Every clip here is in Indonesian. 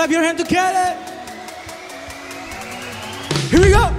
clap your hand together. Here we go.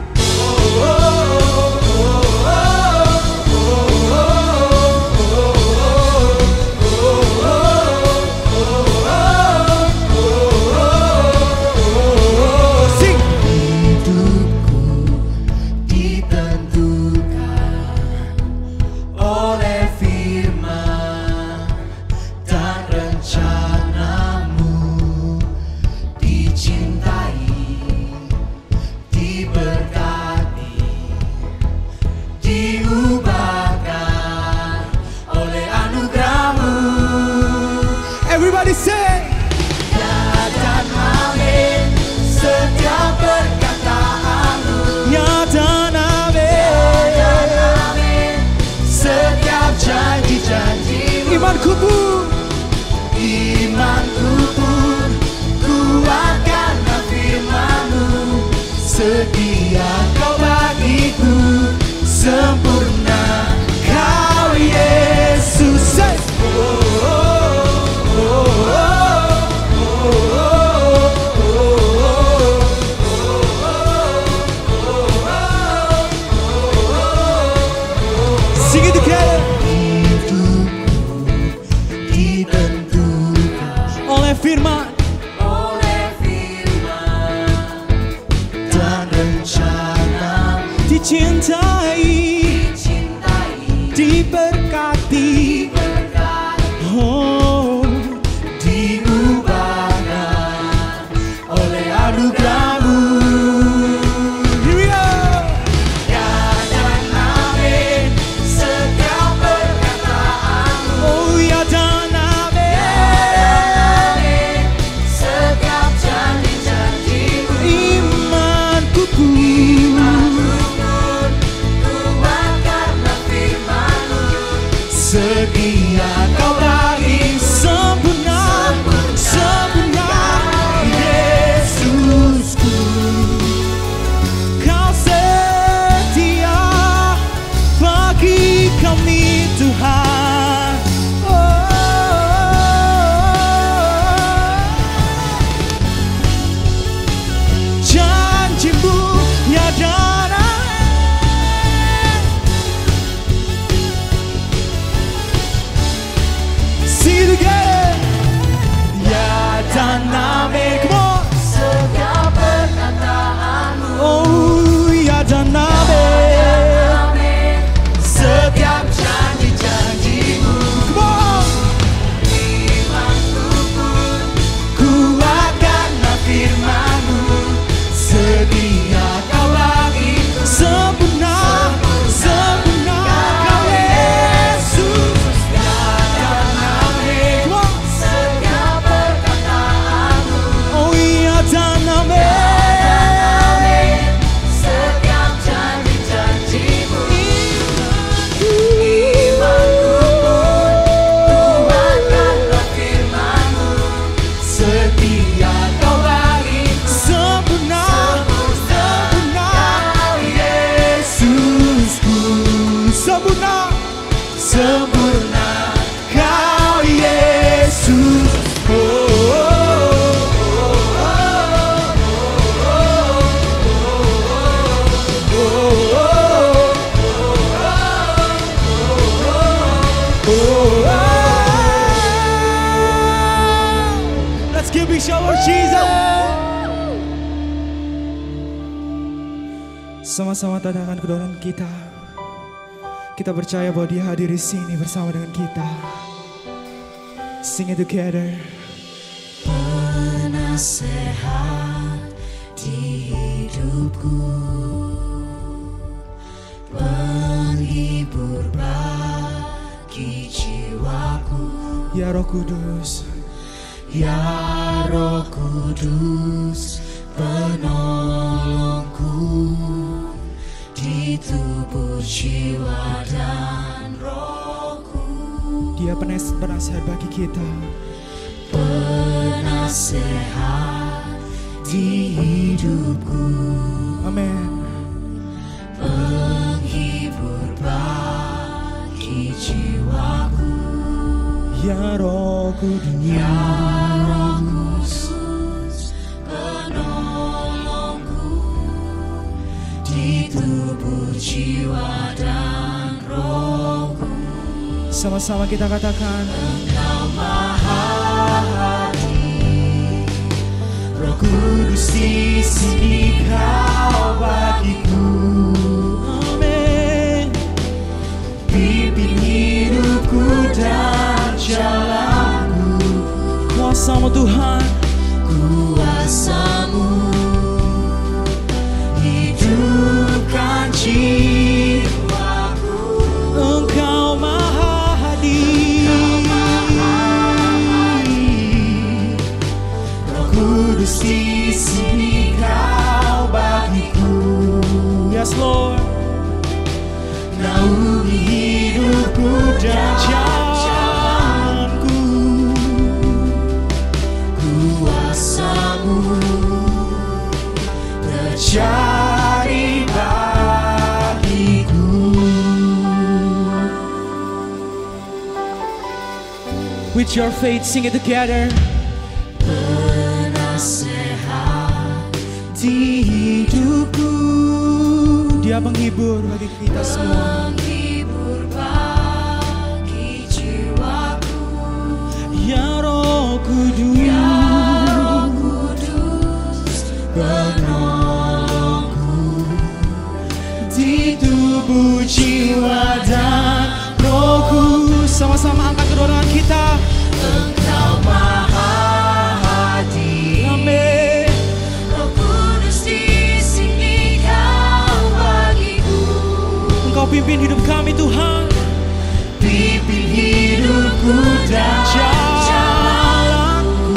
Everybody say, ya dan amin setiap perkataanmu. Ya dan amin setiap janji-janjimu. Imanku pun kuatkan firman-Mu. Setia Kau bagiku, sempurna Kau Yesus. Say, sing it together. Hidupku ditentukan oleh firman dan rencana. Dicintai, diberkati, oh, diubahkan oleh anugerah-Mu. Here we go. Ya dan amin setiap perkataanmu. Oh, ya dan amin setiap janji-janjimu. Imanku pun kuatkanlah firman-Mu. Setia Kau bagi, sempurna Yesusku. Kau setia bagi kami Tuhan. Janji-Mu ya dan amin. Sing it again. Ya dan amin. Come on. Setiap perkataanmu. Oh, ya dan amin. Setiap janji-janji-Mu. Come on. Imanku pun kuatkanlah firman-Mu. Setia Kau bagiku, sempurna Kau Yesus. Ya dan amin. Come on. Setiap perkataanmu. Oh, ya dan amin. Setiap janji-janji-Mu. Imanku pun kuatkanlah firman-Mu. Setia Kau bagiku, sempurna Kau Yesusku. Sempurna Kau Yesus. Let's give big shout for Jesus. Sama-sama tandangkan kedoran kita. Kita percaya bahwa Dia hadir di sini bersama dengan kita. Sing it together. Penasehat di hidupku, penghibur bagi jiwaku. Ya Roh Kudus, ya Roh Kudus, penolongku di tubuh, jiwa dan rohku. Dia penasehat bagi kita. Penasehat di hidupku. Amin. Penghibur bagi jiwaku. Ya Roh Kudus, ya Roh Kudus, Sama-sama kita katakan, Engkau Maha Hadir, Roh Kudus di sini Kau bagiku. amin. Pimpin hidupku dan jalanku. Kuasa-Mu Tuhan, Kuasa-Mu hidupkan jiwaku. Engkau Maha Hadir, Roh Kudus di sini Kau bagiku. yes Lord. Naungi hidupku dan jalanku. Kuasa-Mu terjadi bagiku. With your faith, sing it together. Penasehat di hidupku, Dia penghibur bagi kita semua. menghibur bagi jiwaku. Ya Roh Kudus, Ya Roh Kudus, penolongku di tubuh, jiwa dan rohku. sama-sama angkat kedua tangan kita. Engkau Maha Hadir, Amin. Roh Kudus di sini Kau bagiku. Engkau pimpin hidup kami Tuhan. Pimpin hidupku dan jalanku.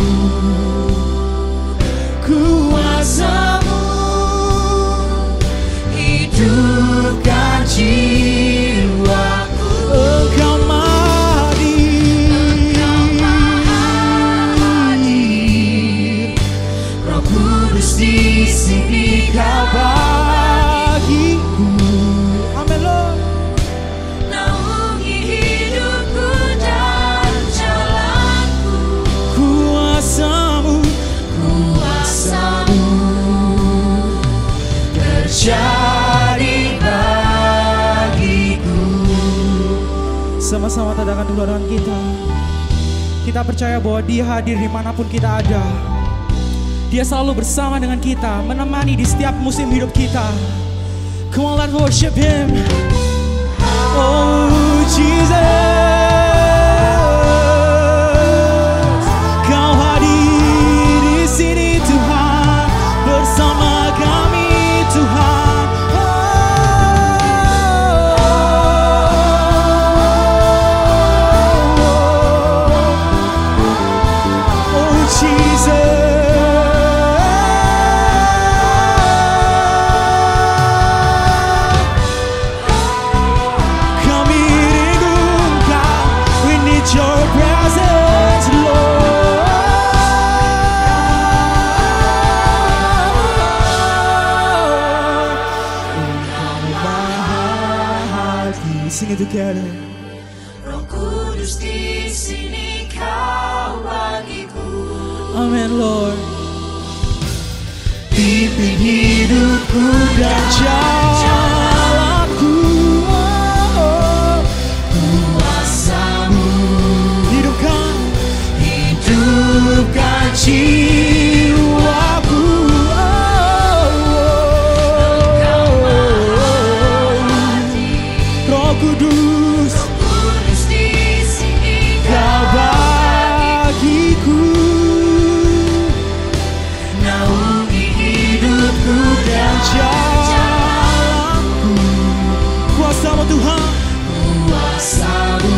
Kuasa-Mu hidupkan jiwaku. Engkau Maha Hadir, Roh Kudus di sini Kau bagiku. Amin Lord. naungi hidupku dan jalanku. Kuasa-Mu, Kuasa-Mu terjadi bagiku. sama-sama tadakan kedua tangan kita. Kita percaya bahwa Dia hadir dimanapun kita ada. Dia selalu bersama dengan kita, menemani di setiap musim hidup kita. Come on, let's worship Him. Oh Jesus, Kau hadir di sini Tuhan, bersama kami Tuhan. Oh Jesus. Kami rindu Engkau, we need your presence, Lord. Engkau Maha Hadir. Sing it together. Roh Kudus di sini Kau bagiku. Amen Lord. Pimpin hidupku dan Jalanku, oh, Kuasa-Mu hidupkan jiwaku. Engkau Maha Hadir, Roh Kudus, Kudus di sini Kau Kau bagiku. naungi hidupku dan Jalanku, kuasa-Mu Tuhan, Kuasa-Mu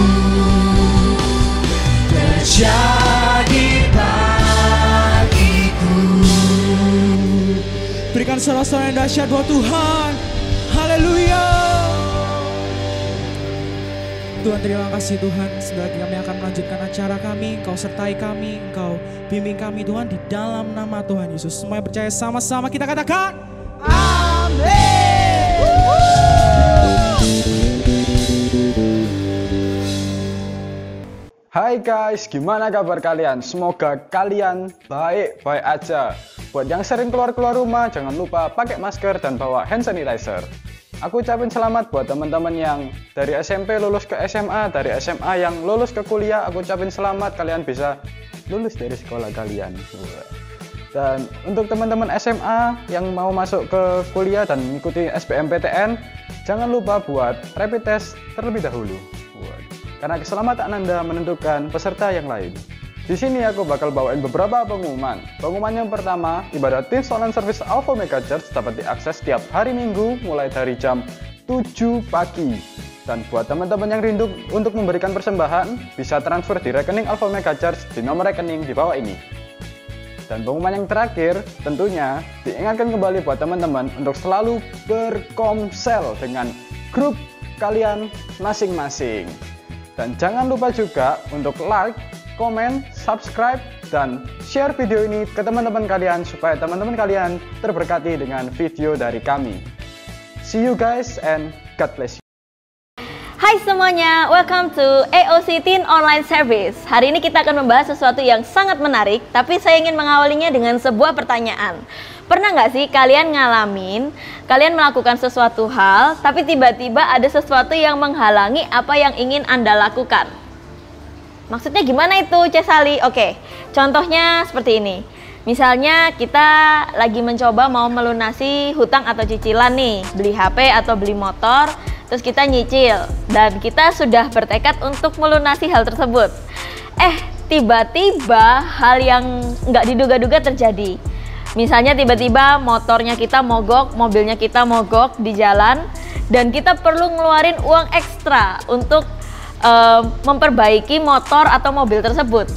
terjadi bagiku. berikan sorak-sorai yang dahsyat buat Tuhan. Haleluya. Tuhan, terima kasih Tuhan, sebagai kami akan melanjutkan acara kami, Engkau sertai kami, Engkau bimbing kami Tuhan, di dalam nama Tuhan Yesus. Semua yang percaya sama-sama kita katakan amin. Hai guys, gimana kabar kalian? Semoga kalian baik-baik aja. Buat yang sering keluar-keluar rumah, jangan lupa pakai masker dan bawa hand sanitizer. aku ucapin selamat buat teman-teman yang dari SMP lulus ke SMA, dari SMA yang lulus ke kuliah, aku ucapin selamat kalian bisa lulus dari sekolah kalian. Dan untuk teman-teman SMA yang mau masuk ke kuliah dan mengikuti SBMPTN, jangan lupa buat rapid test terlebih dahulu. Karena keselamatan Anda menentukan peserta yang lain. Di sini aku bakal bawain beberapa pengumuman. Pengumuman yang pertama, ibadah Teams Online Service Alpha Omega Church dapat diakses setiap hari Minggu mulai dari jam 7 pagi. Dan buat teman-teman yang rindu untuk memberikan persembahan, bisa transfer di rekening Alpha Omega Church di nomor rekening di bawah ini. Dan pengumuman yang terakhir, tentunya diingatkan kembali buat teman-teman untuk selalu berkomsel dengan grup kalian masing-masing. Dan jangan lupa juga untuk like, komen, subscribe, dan share video ini ke teman-teman kalian supaya teman-teman kalian terberkati dengan video dari kami. See you guys and God bless you. Hai semuanya, welcome to AOC Teen Online Service. Hari ini kita akan membahas sesuatu yang sangat menarik, tapi saya ingin mengawalinya dengan sebuah pertanyaan. Pernah nggak sih kalian kalian melakukan sesuatu hal, tapi tiba-tiba ada sesuatu yang menghalangi apa yang ingin Anda lakukan? Maksudnya gimana itu, Cesali? Oke, contohnya seperti ini. Misalnya kita lagi mencoba mau melunasi hutang atau cicilan nih, beli HP atau beli motor, terus kita nyicil dan kita sudah bertekad untuk melunasi hal tersebut. Tiba-tiba hal yang nggak diduga-duga terjadi. Misalnya tiba-tiba motornya kita mogok, mobilnya kita mogok di jalan, dan kita perlu ngeluarin uang ekstra untuk memperbaiki motor atau mobil tersebut.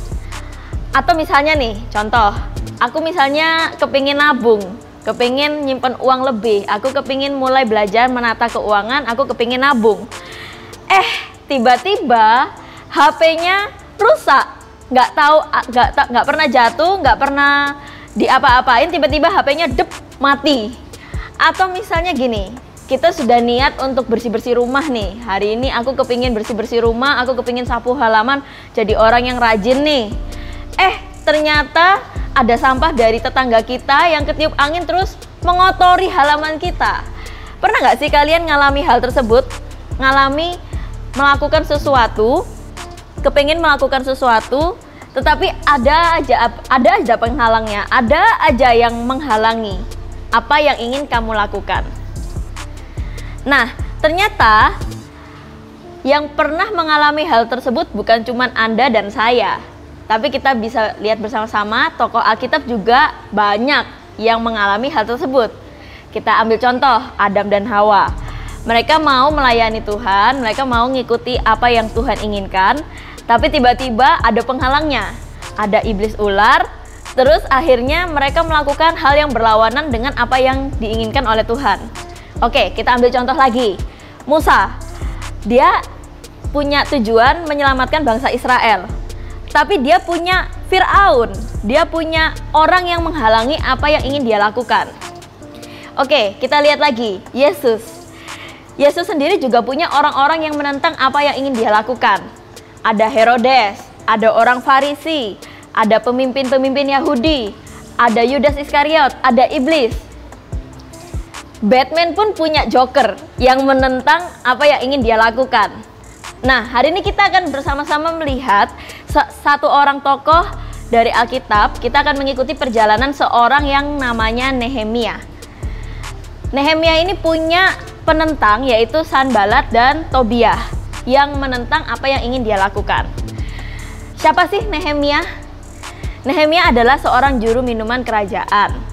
Atau misalnya nih, contoh, aku misalnya kepingin nabung, kepingin nyimpen uang lebih, aku kepingin mulai belajar menata keuangan, aku kepingin nabung. Tiba-tiba HP-nya rusak, nggak pernah jatuh, nggak pernah diapa-apain, tiba-tiba HP-nya mati. Atau misalnya gini, kita sudah niat untuk bersih-bersih rumah nih. Hari ini aku kepingin bersih-bersih rumah, aku kepingin sapu halaman, jadi orang yang rajin nih. Ternyata ada sampah dari tetangga kita yang ketiup angin terus mengotori halaman kita. Pernah nggak sih kalian ngalami hal tersebut? Melakukan sesuatu, kepingin melakukan sesuatu, tetapi ada aja penghalangnya, ada aja yang menghalangi apa yang ingin kamu lakukan. Nah, ternyata yang pernah mengalami hal tersebut bukan cuma Anda dan saya, tapi kita bisa lihat bersama-sama tokoh Alkitab juga banyak yang mengalami hal tersebut. Kita ambil contoh Adam dan Hawa. Mereka mau melayani Tuhan, mereka mau ngikuti apa yang Tuhan inginkan, tapi tiba-tiba ada penghalangnya. Ada iblis ular, terus akhirnya mereka melakukan hal yang berlawanan dengan apa yang diinginkan oleh Tuhan. Oke, kita ambil contoh lagi. Musa, dia punya tujuan menyelamatkan bangsa Israel. Tapi dia punya Fir'aun, dia punya orang yang menghalangi apa yang ingin dia lakukan. Oke, kita lihat lagi, Yesus sendiri juga punya orang-orang yang menentang apa yang ingin dia lakukan. Ada Herodes, ada orang Farisi, ada pemimpin-pemimpin Yahudi, ada Yudas Iskariot, ada iblis. Batman pun punya Joker yang menentang apa yang ingin dia lakukan. Nah, hari ini kita akan bersama-sama melihat satu orang tokoh dari Alkitab. Kita akan mengikuti perjalanan seorang yang namanya Nehemia. Nehemia ini punya penentang, yaitu Sanbalat dan Tobiah, yang menentang apa yang ingin dia lakukan. Siapa sih Nehemia? Nehemia adalah seorang juru minuman kerajaan.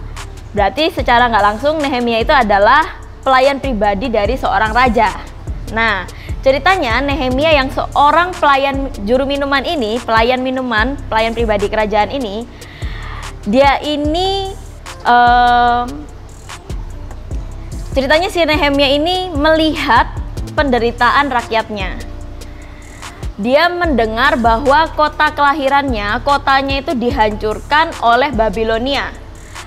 Berarti secara nggak langsung Nehemia itu adalah pelayan pribadi dari seorang raja. Nah, ceritanya Nehemia yang seorang pelayan juru minuman ini, pelayan pribadi kerajaan ini, dia ini ceritanya si Nehemia ini melihat penderitaan rakyatnya. Dia mendengar bahwa kota kelahirannya, kotanya itu dihancurkan oleh Babilonia.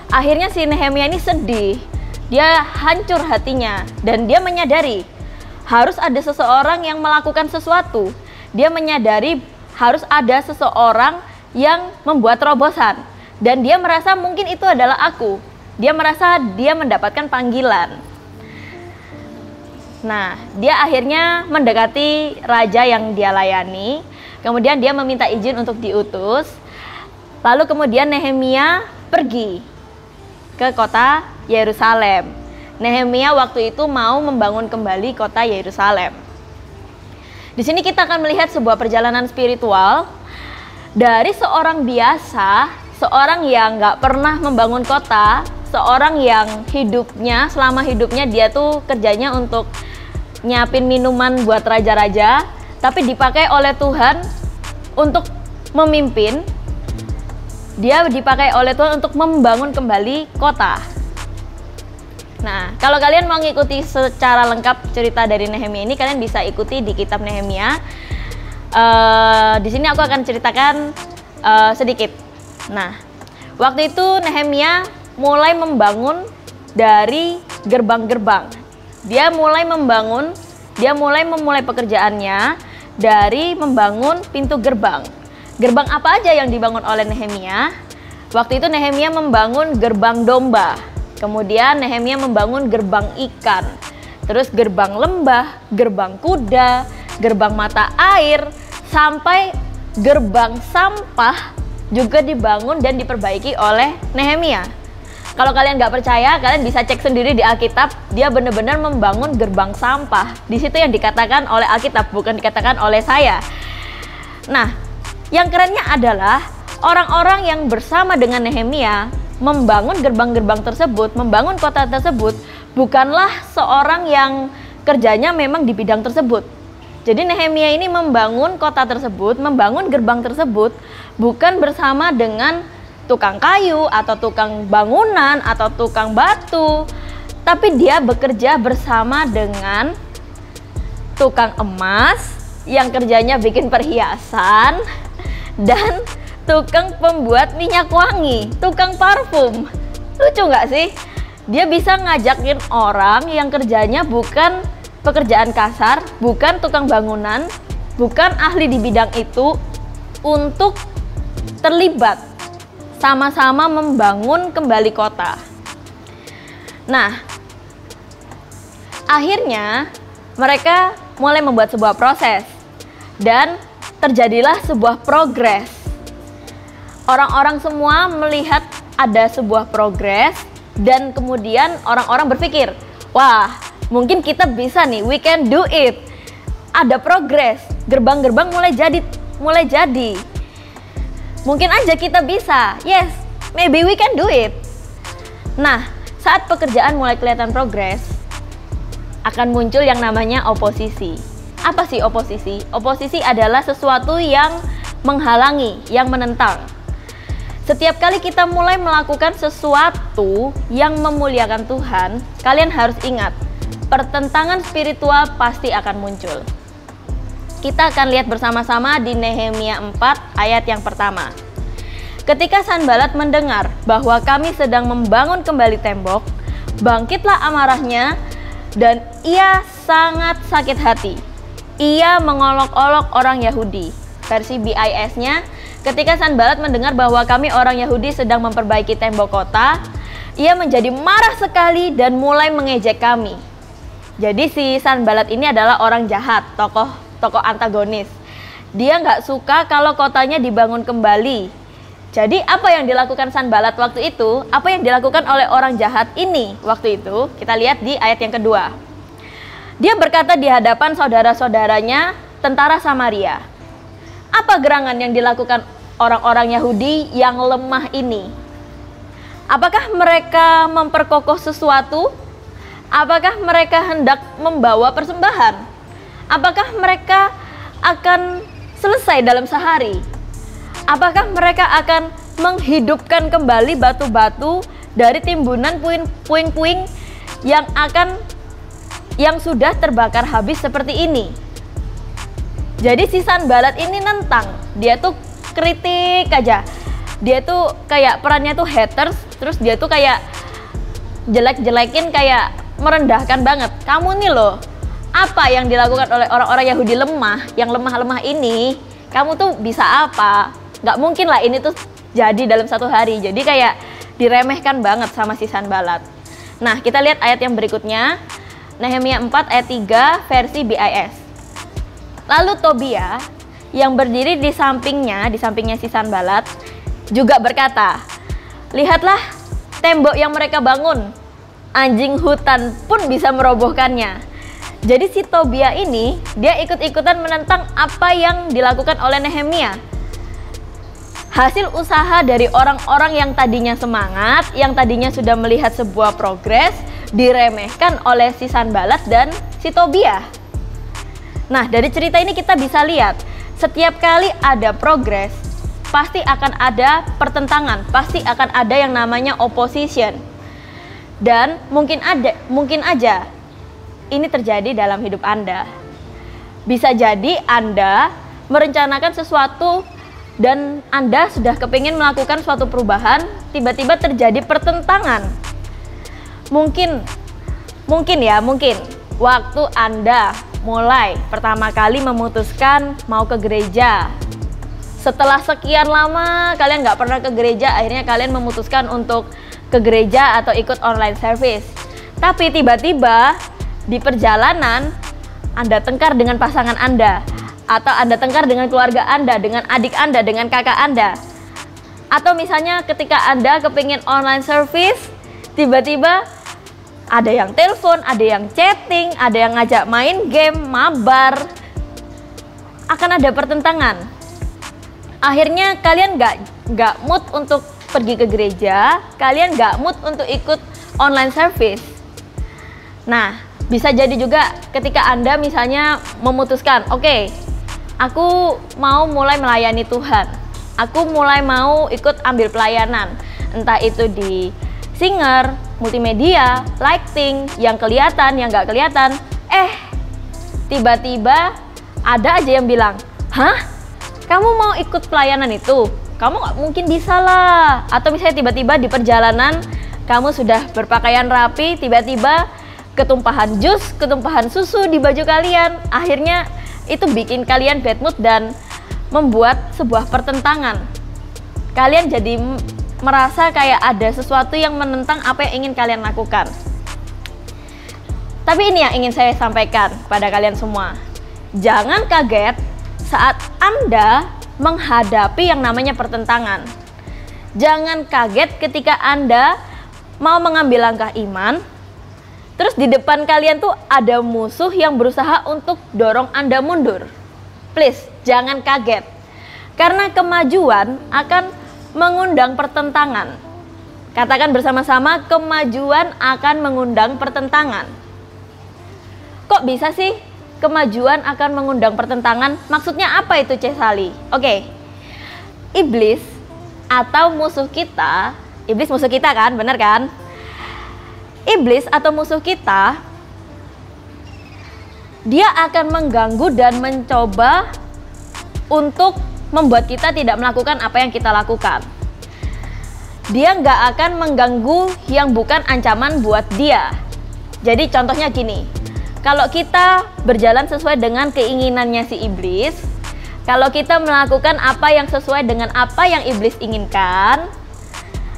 Akhirnya si Nehemia ini sedih, dia hancur hatinya, dan dia menyadari harus ada seseorang yang melakukan sesuatu. Dia menyadari harus ada seseorang yang membuat terobosan, dan dia merasa mungkin itu adalah aku. Dia merasa dia mendapatkan panggilan. Nah, dia akhirnya mendekati raja yang dia layani. Kemudian dia meminta izin untuk diutus. Lalu kemudian Nehemia pergi ke kota Yerusalem. Nehemia waktu itu mau membangun kembali kota Yerusalem. Di sini kita akan melihat sebuah perjalanan spiritual dari seorang biasa, seorang yang nggak pernah membangun kota, seorang yang selama hidupnya dia tuh kerjanya untuk nyiapin minuman buat raja-raja, tapi dipakai oleh Tuhan untuk memimpin. Dia dipakai oleh Tuhan untuk membangun kembali kota. Nah, kalau kalian mau ngikuti secara lengkap cerita dari Nehemia ini, kalian bisa ikuti di kitab Nehemia. Di sini aku akan ceritakan sedikit. Nah, waktu itu Nehemia mulai membangun dari gerbang-gerbang. Dia mulai memulai pekerjaannya dari membangun pintu gerbang. Gerbang apa aja yang dibangun oleh Nehemia? Waktu itu Nehemia membangun gerbang domba. Kemudian Nehemia membangun gerbang ikan. Terus gerbang lembah, gerbang kuda, gerbang mata air, sampai gerbang sampah juga dibangun dan diperbaiki oleh Nehemia. Kalau kalian nggak percaya, kalian bisa cek sendiri di Alkitab. Dia benar-benar membangun gerbang sampah. Di situ yang dikatakan oleh Alkitab, bukan dikatakan oleh saya. Nah, yang kerennya adalah orang-orang yang bersama dengan Nehemia membangun gerbang-gerbang tersebut, membangun kota tersebut, bukanlah seorang yang kerjanya memang di bidang tersebut. Jadi Nehemia ini membangun kota tersebut, membangun gerbang tersebut, bukan bersama dengan tukang kayu atau tukang bangunan atau tukang batu, tapi dia bekerja bersama dengan tukang emas yang kerjanya bikin perhiasan dan tukang pembuat minyak wangi, tukang parfum. Lucu nggak sih? Dia bisa ngajakin orang yang kerjanya bukan pekerjaan kasar, bukan tukang bangunan, bukan ahli di bidang itu, untuk terlibat sama-sama membangun kembali kota. Nah, akhirnya mereka mulai membuat sebuah proses dan terjadilah sebuah progres. Orang-orang semua melihat ada sebuah progres dan kemudian orang-orang berpikir, wah, mungkin kita bisa nih, we can do it. Ada progres, gerbang-gerbang mulai jadi. Mungkin aja kita bisa. Yes, maybe we can do it. Nah, saat pekerjaan mulai kelihatan progres, akan muncul yang namanya oposisi. Apa sih oposisi? Oposisi adalah sesuatu yang menghalangi, yang menentang. Setiap kali kita mulai melakukan sesuatu yang memuliakan Tuhan, kalian harus ingat, pertentangan spiritual pasti akan muncul. Kita akan lihat bersama-sama di Nehemia 4 ayat yang pertama. Ketika Sanbalat mendengar bahwa kami sedang membangun kembali tembok, bangkitlah amarahnya dan ia sangat sakit hati. Ia mengolok-olok orang Yahudi. Versi BIS-nya, ketika Sanbalat mendengar bahwa kami orang Yahudi sedang memperbaiki tembok kota, ia menjadi marah sekali dan mulai mengejek kami. Jadi si Sanbalat ini adalah orang jahat, tokoh antagonis. Dia nggak suka kalau kotanya dibangun kembali. Jadi apa yang dilakukan Sanbalat waktu itu, apa yang dilakukan oleh orang jahat ini waktu itu, kita lihat di ayat yang kedua. Dia berkata di hadapan saudara-saudaranya, tentara Samaria, apa gerangan yang dilakukan orang-orang Yahudi yang lemah ini? Apakah mereka memperkokoh sesuatu? Apakah mereka hendak membawa persembahan? Apakah mereka akan selesai dalam sehari? Apakah mereka akan menghidupkan kembali batu-batu dari timbunan puing-puing yang sudah terbakar habis seperti ini? Jadi si Sanbalat ini nentang, dia tuh kritik aja. Dia tuh kayak perannya tuh haters, terus dia tuh kayak jelek-jelekin, kayak merendahkan banget. Kamu nih loh, apa yang dilakukan oleh orang-orang Yahudi lemah, yang lemah-lemah ini, kamu tuh bisa apa? Gak mungkin lah ini tuh jadi dalam satu hari. Jadi kayak diremehkan banget sama si Sanbalat. Nah, kita lihat ayat yang berikutnya. Nehemia 4 ayat 3 versi BIS. Lalu Tobia yang berdiri di sampingnya si Sanbalat juga berkata, "Lihatlah tembok yang mereka bangun, anjing hutan pun bisa merobohkannya." Jadi si Tobia ini dia ikut-ikutan menentang apa yang dilakukan oleh Nehemia. Hasil usaha dari orang-orang yang tadinya semangat, yang tadinya sudah melihat sebuah progres, diremehkan oleh si Sanbalat dan si Tobia. Nah, dari cerita ini kita bisa lihat, setiap kali ada progres, pasti akan ada pertentangan, pasti akan ada yang namanya opposition. Dan mungkin aja ini terjadi dalam hidup Anda. Bisa jadi Anda merencanakan sesuatu dan Anda sudah kepingin melakukan suatu perubahan, tiba-tiba terjadi pertentangan. Mungkin waktu Anda mulai pertama kali memutuskan mau ke gereja, setelah sekian lama kalian nggak pernah ke gereja, akhirnya kalian memutuskan untuk ke gereja atau ikut online service. Tapi tiba-tiba di perjalanan Anda tengkar dengan pasangan Anda, atau Anda tengkar dengan keluarga Anda, dengan adik Anda, dengan kakak Anda. Atau misalnya ketika Anda kepingin online service, tiba-tiba ada yang telepon, ada yang chatting, ada yang ngajak main game, mabar. Akan ada pertentangan. Akhirnya kalian nggak mood untuk pergi ke gereja, kalian nggak mood untuk ikut online service. Nah, bisa jadi juga ketika Anda misalnya memutuskan, oke, aku mau mulai melayani Tuhan. Aku mulai mau ikut ambil pelayanan. Entah itu di singer, multimedia, lighting, yang kelihatan, yang nggak kelihatan. Tiba-tiba ada aja yang bilang, "Hah? Kamu mau ikut pelayanan itu? Kamu nggak mungkin bisa lah." Atau misalnya tiba-tiba di perjalanan, kamu sudah berpakaian rapi, tiba-tiba ketumpahan jus, ketumpahan susu di baju kalian. Akhirnya itu bikin kalian bad mood dan membuat sebuah pertentangan. Kalian jadi merasa kayak ada sesuatu yang menentang apa yang ingin kalian lakukan. Tapi ini yang ingin saya sampaikan pada kalian semua. Jangan kaget saat Anda menghadapi yang namanya pertentangan. Jangan kaget ketika Anda mau mengambil langkah iman, terus di depan kalian tuh ada musuh yang berusaha untuk dorong Anda mundur. Please, jangan kaget. Karena kemajuan akan mengundang pertentangan. Katakan bersama-sama, kemajuan akan mengundang pertentangan. Kok bisa sih kemajuan akan mengundang pertentangan? Maksudnya apa itu, C. Sali? Oke. Iblis atau musuh kita, iblis musuh kita kan, bener kan? Iblis atau musuh kita, dia akan mengganggu dan mencoba untuk membuat kita tidak melakukan apa yang kita lakukan. Dia nggak akan mengganggu yang bukan ancaman buat dia. Jadi contohnya gini, kalau kita berjalan sesuai dengan keinginannya si iblis, kalau kita melakukan apa yang sesuai dengan apa yang iblis inginkan,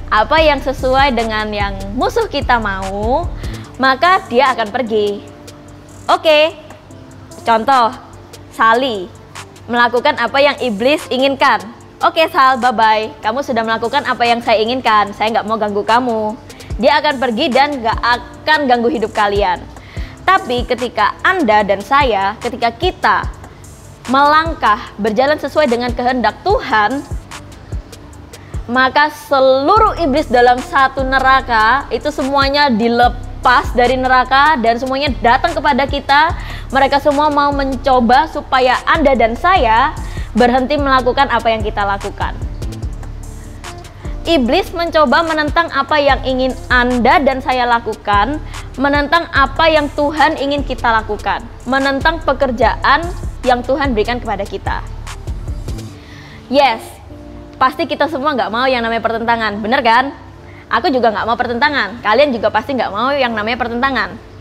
apa yang sesuai dengan yang musuh kita mau, maka dia akan pergi. Oke, contoh, Sali melakukan apa yang iblis inginkan. Oke Sal, bye-bye, kamu sudah melakukan apa yang saya inginkan, saya nggak mau ganggu kamu. Dia akan pergi dan nggak akan ganggu hidup kalian. Tapi ketika Anda dan saya, ketika kita melangkah berjalan sesuai dengan kehendak Tuhan, maka seluruh iblis dalam satu neraka itu semuanya dilepas dari neraka dan semuanya datang kepada kita. Mereka semua mau mencoba supaya Anda dan saya berhenti melakukan apa yang kita lakukan. Iblis mencoba menentang apa yang ingin Anda dan saya lakukan, menentang apa yang Tuhan ingin kita lakukan, menentang pekerjaan yang Tuhan berikan kepada kita. Yes, pasti kita semua nggak mau yang namanya pertentangan, bener kan? Aku juga nggak mau pertentangan, kalian juga pasti nggak mau yang namanya pertentangan.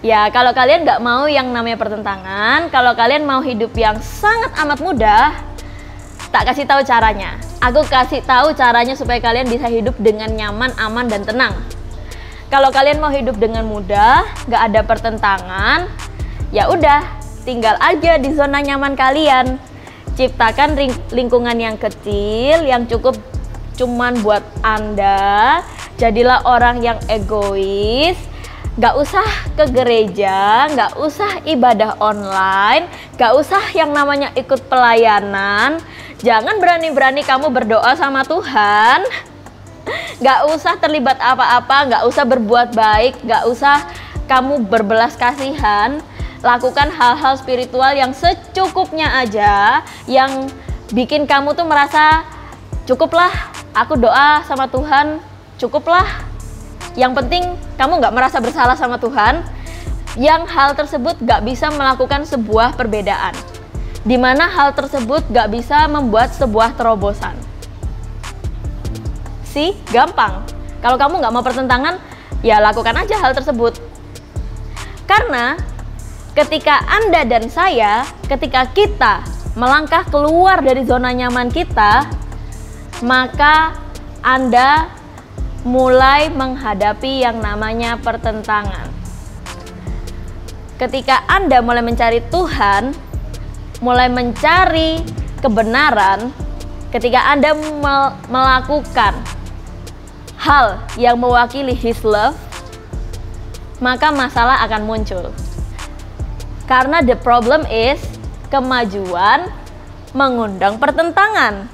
Ya, kalau kalian nggak mau yang namanya pertentangan, kalau kalian mau hidup yang sangat amat mudah, tak kasih tahu caranya. Aku kasih tahu caranya supaya kalian bisa hidup dengan nyaman, aman, dan tenang. Kalau kalian mau hidup dengan mudah, nggak ada pertentangan, ya udah, tinggal aja di zona nyaman kalian. Ciptakan lingkungan yang kecil, yang cukup cuman buat Anda. Jadilah orang yang egois, nggak usah ke gereja, nggak usah ibadah online, nggak usah yang namanya ikut pelayanan. Jangan berani-berani kamu berdoa sama Tuhan. Nggak usah terlibat apa-apa, nggak usah berbuat baik, nggak usah kamu berbelas kasihan. Lakukan hal-hal spiritual yang secukupnya aja, yang bikin kamu tuh merasa cukuplah, aku doa sama Tuhan, cukuplah. Yang penting kamu nggak merasa bersalah sama Tuhan, yang hal tersebut nggak bisa melakukan sebuah perbedaan, dimana hal tersebut nggak bisa membuat sebuah terobosan. Gampang. Kalau kamu nggak mau pertentangan, ya lakukan aja hal tersebut. Karena ketika Anda dan saya, ketika kita melangkah keluar dari zona nyaman kita, maka Anda mulai menghadapi yang namanya pertentangan. Ketika Anda mulai mencari Tuhan, mulai mencari kebenaran, ketika Anda melakukan hal yang mewakili His love, maka masalah akan muncul. Karena the problem is, kemajuan mengundang pertentangan.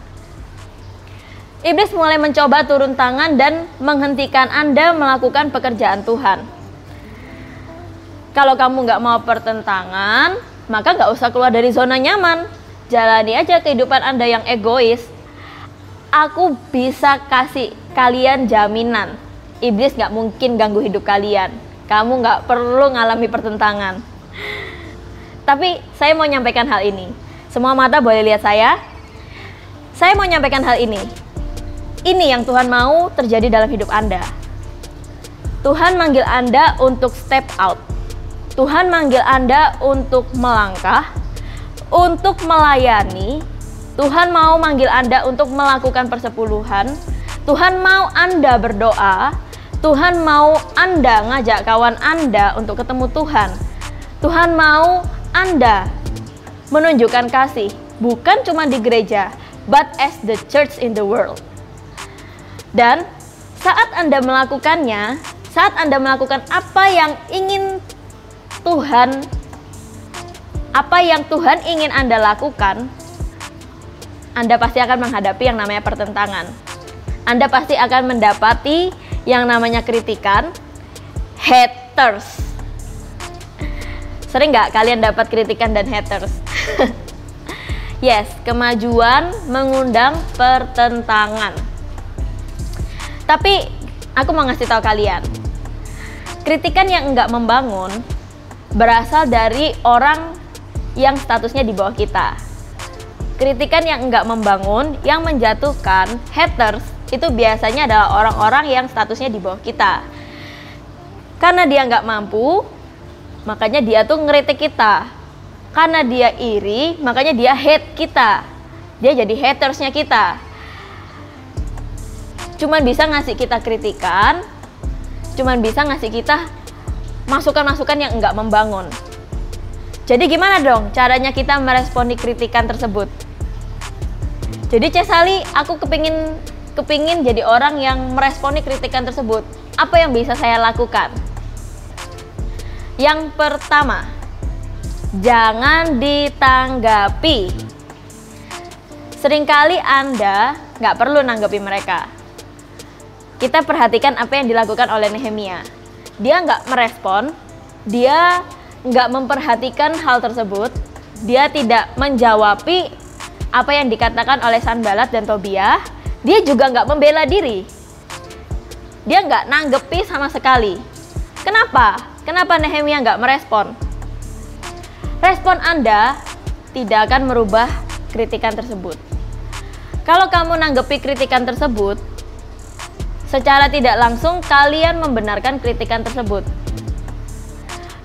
Iblis mulai mencoba turun tangan dan menghentikan Anda melakukan pekerjaan Tuhan. Kalau kamu nggak mau pertentangan, maka nggak usah keluar dari zona nyaman. Jalani aja kehidupan Anda yang egois. Aku bisa kasih kalian jaminan, iblis nggak mungkin ganggu hidup kalian. Kamu nggak perlu ngalami pertentangan. Tapi saya mau nyampaikan hal ini. Semua mata boleh lihat saya. Saya mau nyampaikan hal ini. Ini yang Tuhan mau terjadi dalam hidup Anda. Tuhan manggil Anda untuk step out. Tuhan manggil Anda untuk melangkah, untuk melayani. Tuhan mau manggil Anda untuk melakukan persepuluhan. Tuhan mau Anda berdoa. Tuhan mau Anda ngajak kawan Anda untuk ketemu Tuhan. Tuhan mau Anda menunjukkan kasih, bukan cuma di gereja, but as the church in the world. Dan saat Anda melakukannya, saat Anda melakukan apa yang ingin Tuhan, apa yang Tuhan ingin Anda lakukan, Anda pasti akan menghadapi yang namanya pertentangan. Anda pasti akan mendapati yang namanya kritikan, haters. Sering nggak kalian dapat kritikan dan haters? Yes, kemajuan mengundang pertentangan. Tapi aku mau ngasih tahu kalian, kritikan yang enggak membangun berasal dari orang yang statusnya di bawah kita. Kritikan yang enggak membangun, yang menjatuhkan, haters, itu biasanya adalah orang-orang yang statusnya di bawah kita. Karena dia enggak mampu, makanya dia tuh ngeritik kita. Karena dia iri, makanya dia hate kita. Dia jadi hatersnya kita. Cuman bisa ngasih kita kritikan, cuman bisa ngasih kita masukan-masukan yang enggak membangun. Jadi gimana dong caranya kita meresponi kritikan tersebut? Jadi Cesali, aku kepingin jadi orang yang meresponi kritikan tersebut. Apa yang bisa saya lakukan? Yang pertama, jangan ditanggapi. Seringkali Anda nggak perlu nanggapi mereka. Kita perhatikan apa yang dilakukan oleh Nehemia. Dia nggak merespon, dia nggak memperhatikan hal tersebut, dia tidak menjawabi apa yang dikatakan oleh Sanballat dan Tobia, dia juga nggak membela diri. Dia nggak nanggepi sama sekali. Kenapa? Kenapa Nehemia nggak merespon? Respon Anda tidak akan merubah kritikan tersebut. Kalau kamu nanggepi kritikan tersebut, secara tidak langsung kalian membenarkan kritikan tersebut.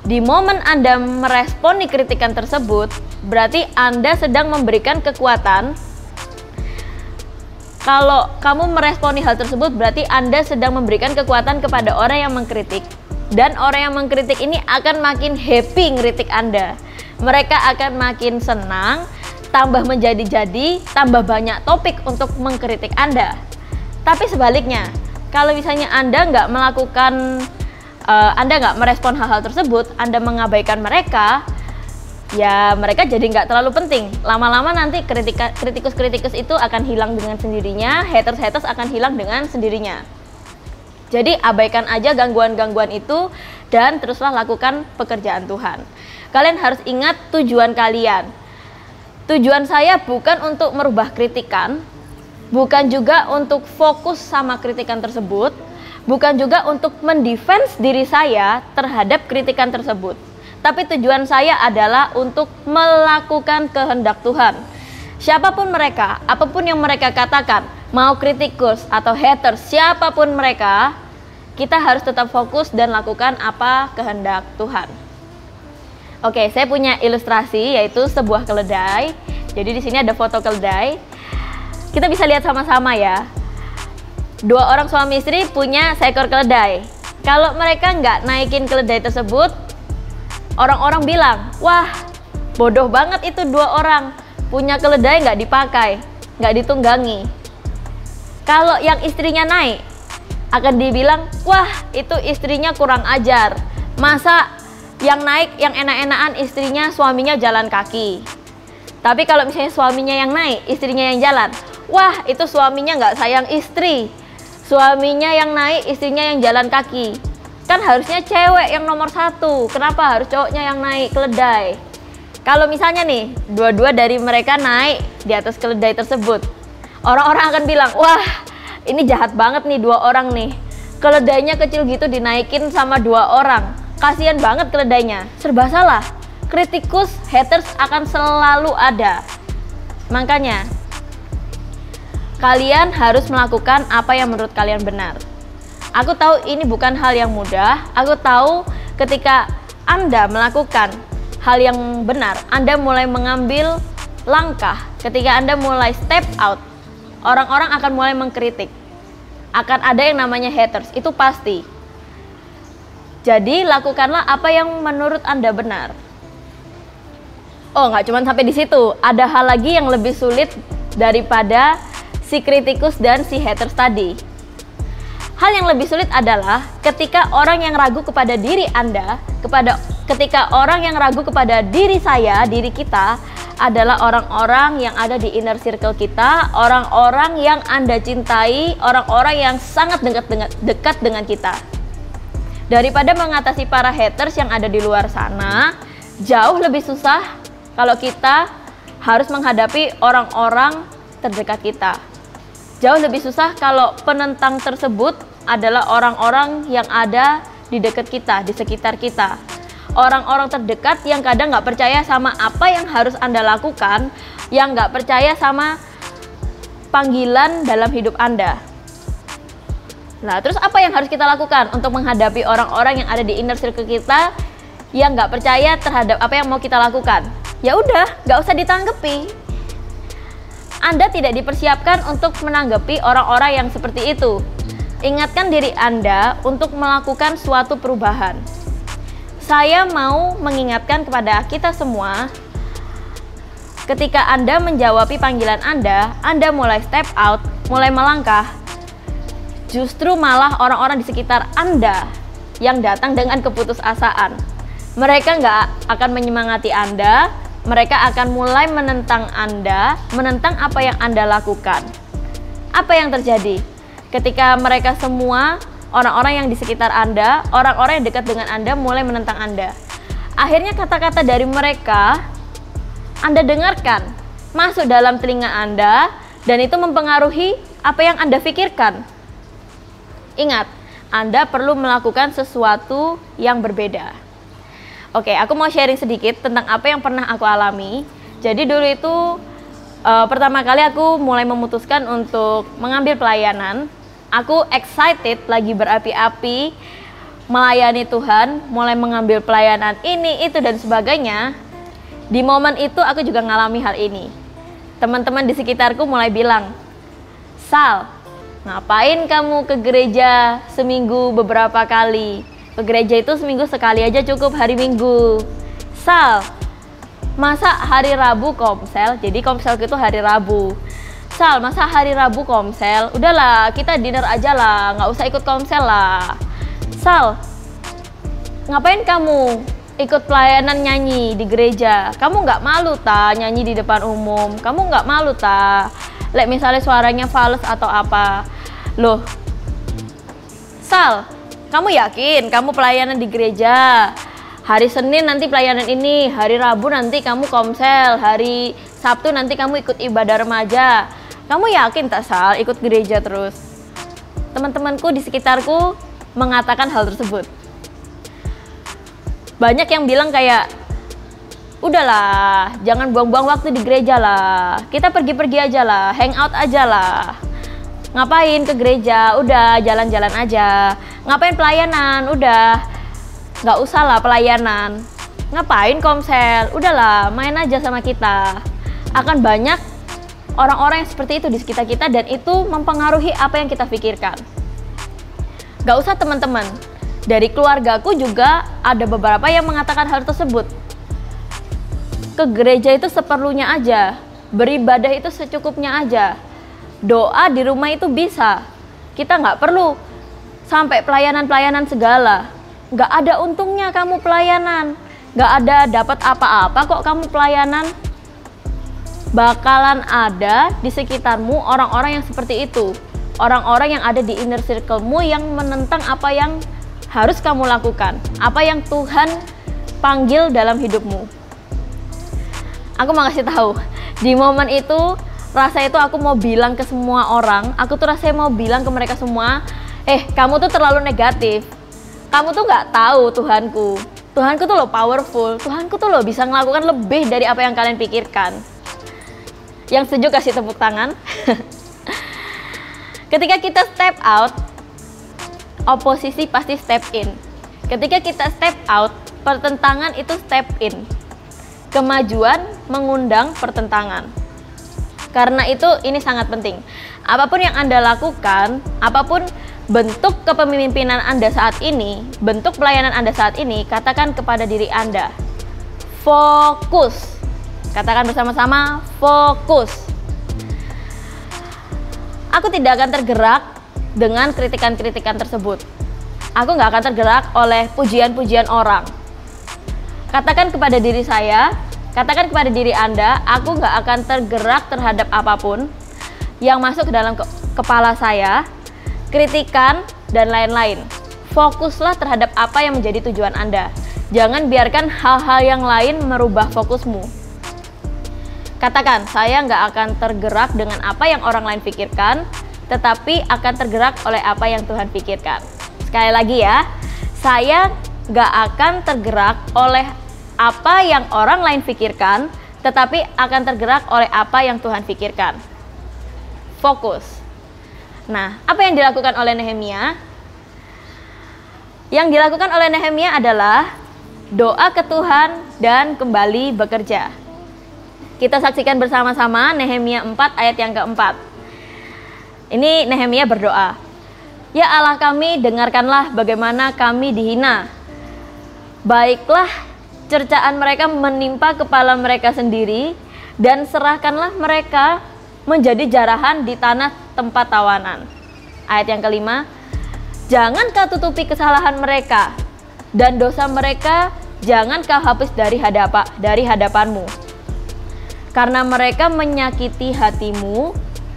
Di momen Anda meresponi kritikan tersebut, berarti Anda sedang memberikan kekuatan Kalau kamu meresponi hal tersebut, berarti Anda sedang memberikan kekuatan kepada orang yang mengkritik. Dan orang yang mengkritik ini akan makin happy ngeritik Anda. Mereka akan makin senang, tambah menjadi-jadi, tambah banyak topik untuk mengkritik Anda. Tapi sebaliknya, kalau misalnya Anda nggak melakukan, Anda nggak merespon hal-hal tersebut, Anda mengabaikan mereka, ya mereka jadi nggak terlalu penting. Lama-lama nanti kritikus-kritikus itu akan hilang dengan sendirinya, haters-haters akan hilang dengan sendirinya. Jadi abaikan aja gangguan-gangguan itu dan teruslah lakukan pekerjaan Tuhan. Kalian harus ingat tujuan kalian. Tujuan saya bukan untuk merubah kritikan, bukan juga untuk fokus sama kritikan tersebut, bukan juga untuk mendefense diri saya terhadap kritikan tersebut. Tapi tujuan saya adalah untuk melakukan kehendak Tuhan. Siapapun mereka, apapun yang mereka katakan, mau kritikus atau haters, siapapun mereka, kita harus tetap fokus dan lakukan apa kehendak Tuhan. Oke, saya punya ilustrasi yaitu sebuah keledai. Jadi di sini ada foto keledai. Kita bisa lihat sama-sama ya. Dua orang suami istri punya seekor keledai. Kalau mereka nggak naikin keledai tersebut, orang-orang bilang, wah bodoh banget itu dua orang, punya keledai nggak dipakai, nggak ditunggangi. Kalau yang istrinya naik, akan dibilang, wah itu istrinya kurang ajar, masa yang naik, yang enak-enakan istrinya, suaminya jalan kaki. Tapi kalau misalnya suaminya yang naik, istrinya yang jalan, wah itu suaminya nggak sayang istri, suaminya yang naik, istrinya yang jalan kaki. Kan harusnya cewek yang nomor satu, kenapa harus cowoknya yang naik keledai? Kalau misalnya nih, dua-dua dari mereka naik di atas keledai tersebut, orang-orang akan bilang, wah ini jahat banget nih dua orang nih, keledainya kecil gitu dinaikin sama dua orang, kasihan banget keledainya. Serba salah, kritikus, haters akan selalu ada. Makanya, kalian harus melakukan apa yang menurut kalian benar. Aku tahu ini bukan hal yang mudah. Aku tahu ketika Anda melakukan hal yang benar, Anda mulai mengambil langkah. Ketika Anda mulai step out, orang-orang akan mulai mengkritik. Akan ada yang namanya haters, itu pasti. Jadi lakukanlah apa yang menurut Anda benar. Oh, nggak cuma sampai di situ. Ada hal lagi yang lebih sulit daripada si kritikus dan si haters tadi. Hal yang lebih sulit adalah ketika orang yang ragu kepada diri Anda, ketika orang yang ragu kepada diri saya, diri kita, adalah orang-orang yang ada di inner circle kita, orang-orang yang Anda cintai, orang-orang yang sangat dekat dengan kita. Daripada mengatasi para haters yang ada di luar sana, jauh lebih susah kalau kita harus menghadapi orang-orang terdekat kita. Jauh lebih susah kalau penentang tersebut adalah orang-orang yang ada di dekat kita, di sekitar kita. Orang-orang terdekat yang kadang nggak percaya sama apa yang harus Anda lakukan, yang nggak percaya sama panggilan dalam hidup Anda. Nah, terus apa yang harus kita lakukan untuk menghadapi orang-orang yang ada di inner circle kita yang nggak percaya terhadap apa yang mau kita lakukan? Ya udah, nggak usah ditanggapi. Anda tidak dipersiapkan untuk menanggapi orang-orang yang seperti itu. Ingatkan diri Anda untuk melakukan suatu perubahan. Saya mau mengingatkan kepada kita semua, ketika Anda menjawabi panggilan Anda mulai step out, mulai melangkah, justru malah orang-orang di sekitar Anda yang datang dengan keputusasaan. Mereka nggak akan menyemangati Anda, mereka akan mulai menentang Anda, menentang apa yang Anda lakukan. Apa yang terjadi? Ketika mereka semua, orang-orang yang di sekitar Anda, orang-orang yang dekat dengan Anda mulai menentang Anda. Akhirnya kata-kata dari mereka, Anda dengarkan, masuk dalam telinga Anda, dan itu mempengaruhi apa yang Anda pikirkan. Ingat, Anda perlu melakukan sesuatu yang berbeda. Oke, aku mau sharing sedikit tentang apa yang pernah aku alami. Jadi dulu itu pertama kali aku mulai memutuskan untuk mengambil pelayanan. Aku excited, lagi berapi-api melayani Tuhan, mulai mengambil pelayanan ini, itu, dan sebagainya. Di momen itu aku juga ngalami hal ini. Teman-teman di sekitarku mulai bilang, Sal, ngapain kamu ke gereja seminggu beberapa kali? Ke gereja itu seminggu sekali aja cukup, hari Minggu. Sal, masa hari Rabu komsel? Jadi komselku itu hari Rabu. Sal, masa hari Rabu komsel? Udahlah, kita dinner aja lah, nggak usah ikut komsel lah. Sal, ngapain kamu ikut pelayanan nyanyi di gereja? Kamu nggak malu ta nyanyi di depan umum? Kamu nggak malu ta? Misalnya suaranya fals atau apa? Loh, Sal, kamu yakin kamu pelayanan di gereja? Hari Senin nanti pelayanan ini, hari Rabu nanti kamu komsel, hari Sabtu nanti kamu ikut ibadah remaja. Kamu yakin tak, Sal, ikut gereja terus? Teman-temanku di sekitarku mengatakan hal tersebut. Banyak yang bilang kayak, udahlah, jangan buang-buang waktu di gereja lah. Kita pergi-pergi aja lah, hangout aja lah. Ngapain ke gereja? Udah, jalan-jalan aja. Ngapain pelayanan? Udah, nggak usah lah pelayanan. Ngapain komsel? Udahlah, main aja sama kita. Akan banyak orang-orang yang seperti itu di sekitar kita dan itu mempengaruhi apa yang kita pikirkan. Gak usah teman-teman, dari keluargaku juga ada beberapa yang mengatakan hal tersebut. Ke gereja itu seperlunya aja, beribadah itu secukupnya aja. Doa di rumah itu bisa. Kita nggak perlu sampai pelayanan-pelayanan segala. Nggak ada untungnya kamu pelayanan. Nggak ada dapat apa-apa kok kamu pelayanan. Bakalan ada di sekitarmu orang-orang yang seperti itu. Orang-orang yang ada di inner circle-mu yang menentang apa yang harus kamu lakukan. Apa yang Tuhan panggil dalam hidupmu. Aku mau kasih tahu, di momen itu rasa itu aku mau bilang ke semua orang, aku tuh rasanya mau bilang ke mereka semua, kamu tuh terlalu negatif, kamu tuh nggak tahu Tuhanku tuh lo powerful, Tuhanku tuh lo bisa melakukan lebih dari apa yang kalian pikirkan. Yang setuju kasih tepuk tangan. Ketika kita step out, oposisi pasti step in. Ketika kita step out, pertentangan itu step in. Kemajuan mengundang pertentangan. Karena itu ini sangat penting. Apapun yang Anda lakukan, apapun bentuk kepemimpinan Anda saat ini, bentuk pelayanan Anda saat ini, katakan kepada diri Anda, fokus. Katakan bersama-sama, fokus. Aku tidak akan tergerak dengan kritikan-kritikan tersebut. Aku nggak akan tergerak oleh pujian-pujian orang. Katakan kepada diri saya, katakan kepada diri Anda, aku nggak akan tergerak terhadap apapun yang masuk ke dalam kepala saya, kritikan, dan lain-lain. Fokuslah terhadap apa yang menjadi tujuan Anda. Jangan biarkan hal-hal yang lain merubah fokusmu. Katakan, saya nggak akan tergerak dengan apa yang orang lain pikirkan, tetapi akan tergerak oleh apa yang Tuhan pikirkan. Sekali lagi ya, saya nggak akan tergerak oleh apa yang orang lain pikirkan, tetapi akan tergerak oleh apa yang Tuhan pikirkan. Fokus. Nah, apa yang dilakukan oleh Nehemia? Yang dilakukan oleh Nehemia adalah doa ke Tuhan dan kembali bekerja. Kita saksikan bersama-sama Nehemia 4 ayat yang keempat. Ini Nehemia berdoa. Ya Allah kami, dengarkanlah bagaimana kami dihina. Baiklah cercaan mereka menimpa kepala mereka sendiri, dan serahkanlah mereka menjadi jarahan di tanah tempat tawanan. Ayat yang kelima, jangan kau tutupi kesalahan mereka, dan dosa mereka jangan kau hapus dari hadapanmu. Karena mereka menyakiti hatimu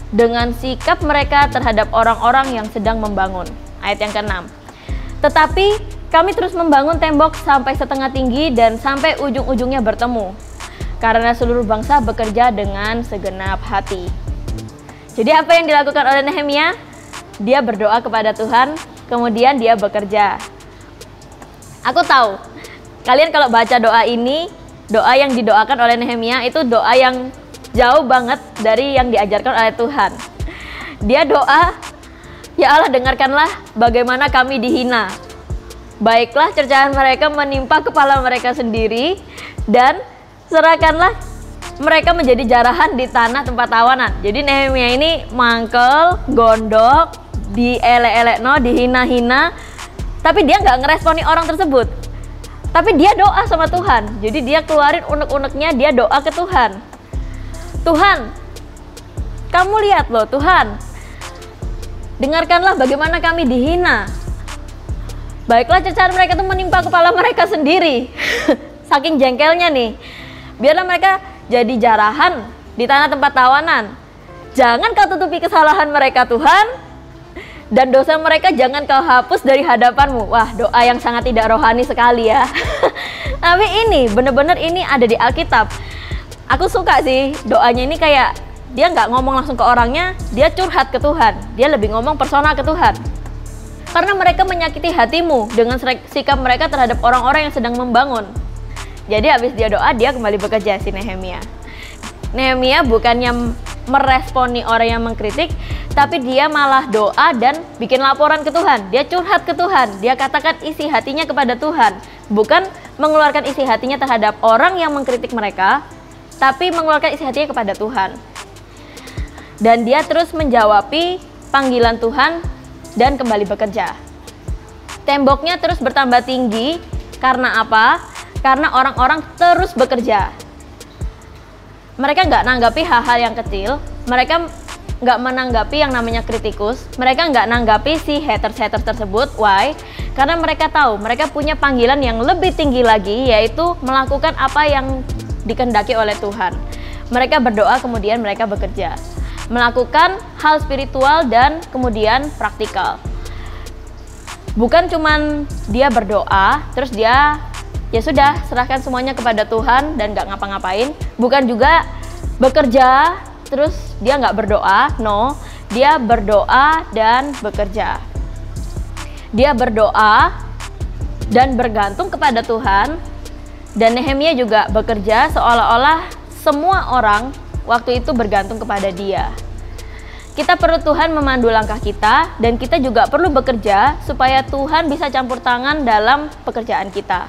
dengan sikap mereka terhadap orang-orang yang sedang membangun. Ayat yang keenam, tetapi kami terus membangun tembok sampai setengah tinggi dan sampai ujung-ujungnya bertemu. Karena seluruh bangsa bekerja dengan segenap hati. Jadi apa yang dilakukan oleh Nehemia? Dia berdoa kepada Tuhan, kemudian dia bekerja. Aku tahu, kalian kalau baca doa ini, doa yang didoakan oleh Nehemia itu doa yang jauh banget dari yang diajarkan oleh Tuhan. Dia doa, ya Allah dengarkanlah bagaimana kami dihina. Baiklah cercaan mereka menimpa kepala mereka sendiri, dan serahkanlah mereka menjadi jarahan di tanah tempat tawanan. Jadi Nehemia ini mangkel, gondok, dielek-elekno, dihina-hina, tapi dia nggak ngeresponi orang tersebut. Tapi dia doa sama Tuhan. Jadi dia keluarin unek-uneknya, dia doa ke Tuhan. Tuhan, kamu lihat loh Tuhan, dengarkanlah bagaimana kami dihina. Baiklah cercaan mereka itu menimpa kepala mereka sendiri. Saking jengkelnya nih. Biarlah mereka jadi jarahan di tanah tempat tawanan. Jangan kau tutupi kesalahan mereka Tuhan, dan dosa mereka jangan kau hapus dari hadapanmu. Wah, doa yang sangat tidak rohani sekali ya. Tapi ini bener-bener ini ada di Alkitab. Aku suka sih doanya ini, kayak dia nggak ngomong langsung ke orangnya, dia curhat ke Tuhan. Dia lebih ngomong personal ke Tuhan. Karena mereka menyakiti hatimu dengan sikap mereka terhadap orang-orang yang sedang membangun. Jadi habis dia doa, dia kembali bekerja si Nehemia. Nehemia bukannya meresponi orang yang mengkritik, tapi dia malah doa dan bikin laporan ke Tuhan. Dia curhat ke Tuhan, dia katakan isi hatinya kepada Tuhan. Bukan mengeluarkan isi hatinya terhadap orang yang mengkritik mereka, tapi mengeluarkan isi hatinya kepada Tuhan. Dan dia terus menjawabi panggilan Tuhan dan kembali bekerja. Temboknya terus bertambah tinggi, karena apa? Karena orang-orang terus bekerja. Mereka nggak nanggapi hal-hal yang kecil, mereka nggak menanggapi yang namanya kritikus, mereka nggak nanggapi si haters-haters tersebut. Why? Karena mereka tahu, mereka punya panggilan yang lebih tinggi lagi, yaitu melakukan apa yang dikehendaki oleh Tuhan. Mereka berdoa, kemudian mereka bekerja. Melakukan hal spiritual dan kemudian praktikal. Bukan cuman dia berdoa, terus dia ya sudah serahkan semuanya kepada Tuhan dan gak ngapa-ngapain. Bukan juga bekerja terus dia gak berdoa. No, dia berdoa dan bekerja. Dia berdoa dan bergantung kepada Tuhan. Dan Nehemia juga bekerja seolah-olah semua orang waktu itu bergantung kepada dia. Kita perlu Tuhan memandu langkah kita, dan kita juga perlu bekerja supaya Tuhan bisa campur tangan dalam pekerjaan kita.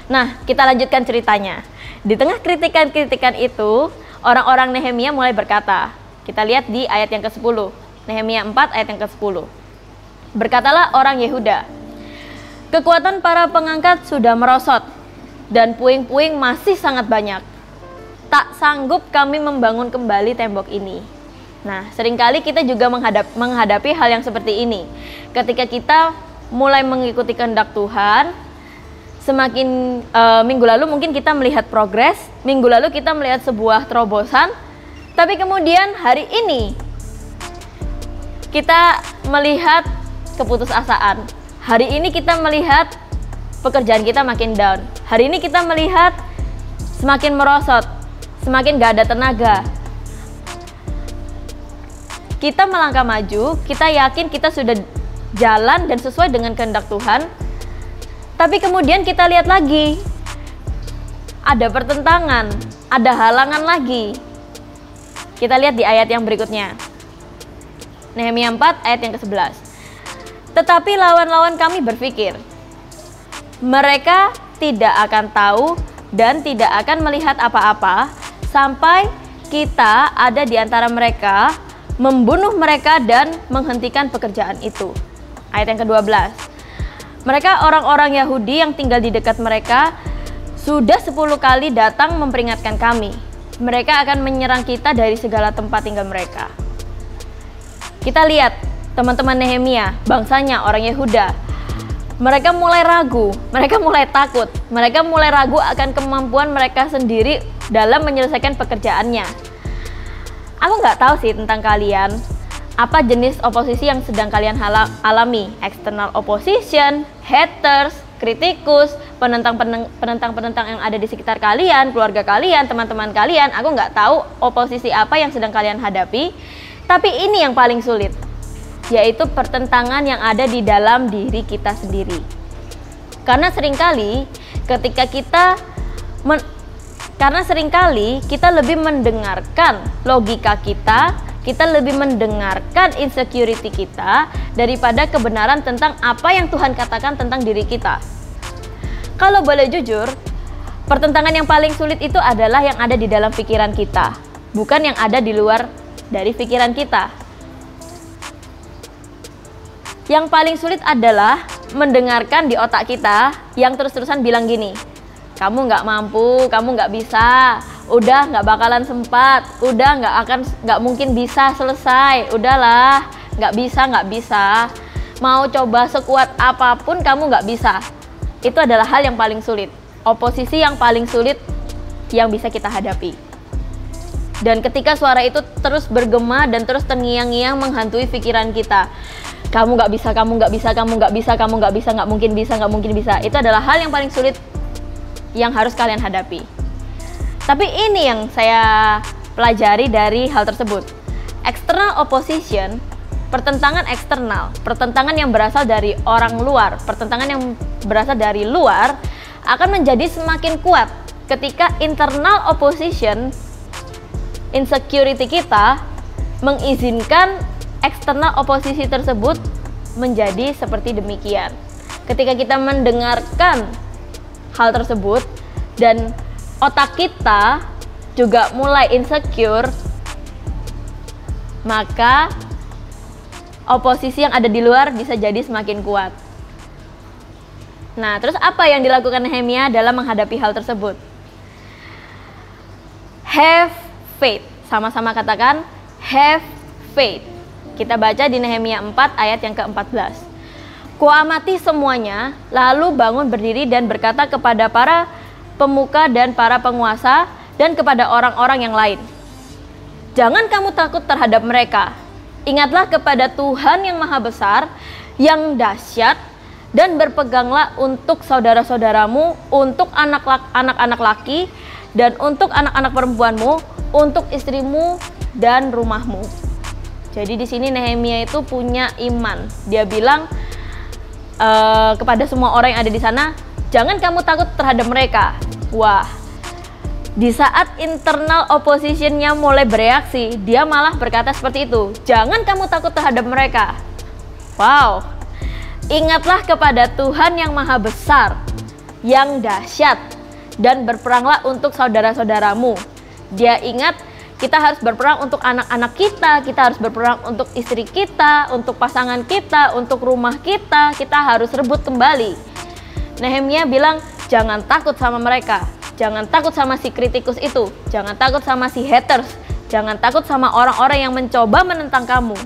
Nah, kita lanjutkan ceritanya. Di tengah kritikan-kritikan itu, orang-orang Nehemia mulai berkata. Kita lihat di ayat yang ke-10. Nehemia 4 ayat yang ke-10. Berkatalah orang Yehuda, kekuatan para pengangkat sudah merosot, dan puing-puing masih sangat banyak. Tak sanggup kami membangun kembali tembok ini. Nah, seringkali kita juga menghadapi hal yang seperti ini. Ketika kita mulai mengikuti kehendak Tuhan, semakin minggu lalu mungkin kita melihat progres, minggu lalu kita melihat sebuah terobosan, tapi kemudian hari ini kita melihat keputusasaan. Hari ini kita melihat pekerjaan kita makin down. Hari ini kita melihat semakin merosot, semakin gak ada tenaga. Kita melangkah maju, kita yakin kita sudah jalan dan sesuai dengan kehendak Tuhan. Tapi kemudian kita lihat lagi, ada pertentangan, ada halangan lagi. Kita lihat di ayat yang berikutnya. Nehemia 4 ayat yang ke-11. Tetapi lawan-lawan kami berpikir, mereka tidak akan tahu dan tidak akan melihat apa-apa sampai kita ada di antara mereka, membunuh mereka dan menghentikan pekerjaan itu. Ayat yang ke-12. Mereka orang-orang Yahudi yang tinggal di dekat mereka sudah 10 kali datang memperingatkan kami. Mereka akan menyerang kita dari segala tempat tinggal mereka. Kita lihat teman-teman Nehemia, bangsanya orang Yehuda. Mereka mulai ragu, mereka mulai takut, mereka mulai ragu akan kemampuan mereka sendiri dalam menyelesaikan pekerjaannya. Aku nggak tahu sih tentang kalian, apa jenis oposisi yang sedang kalian alami? External opposition, haters, kritikus, penentang-penentang yang ada di sekitar kalian, keluarga kalian, teman-teman kalian. Aku nggak tahu oposisi apa yang sedang kalian hadapi, tapi ini yang paling sulit, yaitu pertentangan yang ada di dalam diri kita sendiri. Karena seringkali kita lebih mendengarkan logika kita lebih mendengarkan insecurity kita daripada kebenaran tentang apa yang Tuhan katakan tentang diri kita. Kalau boleh jujur, Pertentangan yang paling sulit itu adalah yang ada di dalam pikiran kita, bukan yang ada di luar dari pikiran kita. Yang paling sulit adalah mendengarkan di otak kita yang terus-terusan bilang gini, kamu nggak mampu, kamu nggak bisa, udah nggak bakalan sempat, udah nggak mungkin bisa selesai, udahlah, nggak bisa, mau coba sekuat apapun kamu nggak bisa. Itu adalah hal yang paling sulit, oposisi yang paling sulit yang bisa kita hadapi. Dan ketika suara itu terus bergema dan terus terngiang-ngiang menghantui pikiran kita, kamu nggak bisa, kamu nggak bisa, kamu nggak bisa, kamu nggak bisa, nggak mungkin bisa, nggak mungkin bisa. Itu adalah hal yang paling sulit yang harus kalian hadapi. Tapi ini yang saya pelajari dari hal tersebut. External opposition, pertentangan eksternal, pertentangan yang berasal dari orang luar, pertentangan yang berasal dari luar akan menjadi semakin kuat ketika internal opposition, insecurity kita mengizinkan eksternal oposisi tersebut menjadi seperti demikian. Ketika kita mendengarkan hal tersebut dan otak kita juga mulai insecure, maka oposisi yang ada di luar bisa jadi semakin kuat. Nah, terus apa yang dilakukan Nehemia dalam menghadapi hal tersebut? Have faith. Sama-sama katakan have faith. Kita baca di Nehemia 4 ayat yang ke-14. Kuamati semuanya, lalu bangun berdiri dan berkata kepada para pemuka dan para penguasa dan kepada orang-orang yang lain. Jangan kamu takut terhadap mereka. Ingatlah kepada Tuhan yang maha besar, yang dahsyat, dan berpeganglah untuk saudara-saudaramu, untuk anak-anak laki, dan untuk anak-anak perempuanmu, untuk istrimu dan rumahmu. Jadi di sini Nehemia itu punya iman. Dia bilang kepada semua orang yang ada di sana, jangan kamu takut terhadap mereka. Wah, di saat internal oppositionnya mulai bereaksi, dia malah berkata seperti itu. Jangan kamu takut terhadap mereka. Wow. Ingatlah kepada Tuhan yang maha besar, yang dahsyat, dan berperanglah untuk saudara-saudaramu. Dia ingat kita harus berperang untuk anak-anak kita harus berperang untuk istri kita, untuk pasangan kita, untuk rumah kita harus rebut kembali. Nehemia bilang, jangan takut sama mereka, jangan takut sama si kritikus itu, jangan takut sama si haters, jangan takut sama orang-orang yang mencoba menentang kamu.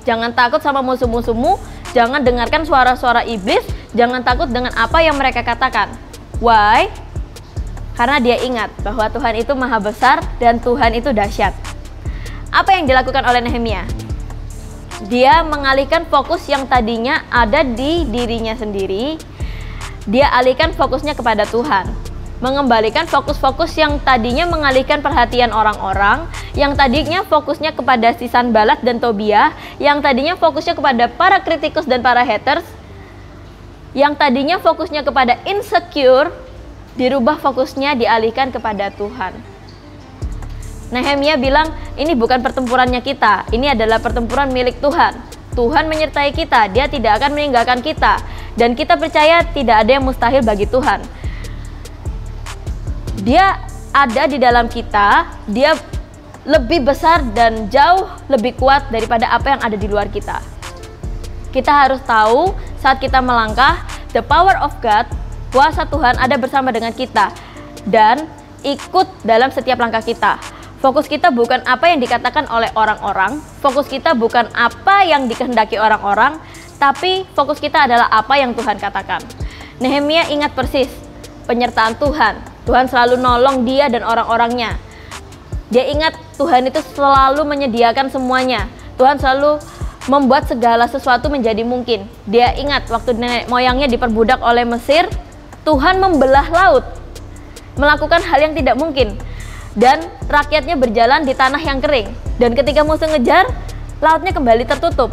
Jangan takut sama musuh-musuhmu, jangan dengarkan suara-suara iblis, jangan takut dengan apa yang mereka katakan. Why? Karena dia ingat bahwa Tuhan itu maha besar dan Tuhan itu dahsyat. Apa yang dilakukan oleh Nehemia? Dia mengalihkan fokus yang tadinya ada di dirinya sendiri. Dia alihkan fokusnya kepada Tuhan. Mengembalikan fokus-fokus yang tadinya mengalihkan perhatian orang-orang, yang tadinya fokusnya kepada si Sanbalat dan Tobiah, yang tadinya fokusnya kepada para kritikus dan para haters, yang tadinya fokusnya kepada insecure, dirubah fokusnya, dialihkan kepada Tuhan. Nehemia bilang, ini bukan pertempurannya kita, ini adalah pertempuran milik Tuhan. Tuhan menyertai kita, Dia tidak akan meninggalkan kita, dan kita percaya tidak ada yang mustahil bagi Tuhan. Dia ada di dalam kita, Dia lebih besar dan jauh lebih kuat daripada apa yang ada di luar kita. Kita harus tahu saat kita melangkah, the power of God, kuasa Tuhan ada bersama dengan kita dan ikut dalam setiap langkah kita. Fokus kita bukan apa yang dikatakan oleh orang-orang, fokus kita bukan apa yang dikehendaki orang-orang, tapi fokus kita adalah apa yang Tuhan katakan. Nehemia ingat persis penyertaan Tuhan. Tuhan selalu nolong dia dan orang-orangnya. Dia ingat Tuhan itu selalu menyediakan semuanya. Tuhan selalu membuat segala sesuatu menjadi mungkin. Dia ingat waktu nenek moyangnya diperbudak oleh Mesir, Tuhan membelah laut, melakukan hal yang tidak mungkin, dan rakyatnya berjalan di tanah yang kering. Dan ketika musuh ngejar, lautnya kembali tertutup.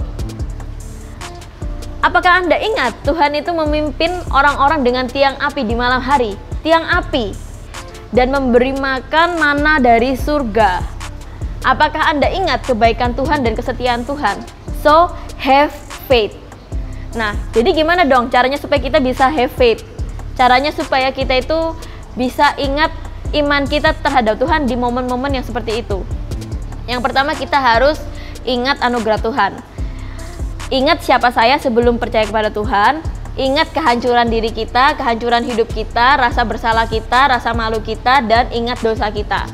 Apakah Anda ingat Tuhan itu memimpin orang-orang dengan tiang api di malam hari, tiang api, dan memberi makan mana dari surga? Apakah Anda ingat kebaikan Tuhan dan kesetiaan Tuhan? So, have faith. Nah, jadi gimana dong caranya supaya kita bisa have faith? Caranya supaya kita itu bisa ingat iman kita terhadap Tuhan di momen-momen yang seperti itu? Yang pertama, kita harus ingat anugerah Tuhan. Ingat siapa saya sebelum percaya kepada Tuhan. Ingat kehancuran diri kita, kehancuran hidup kita, rasa bersalah kita, rasa malu kita, dan ingat dosa kita.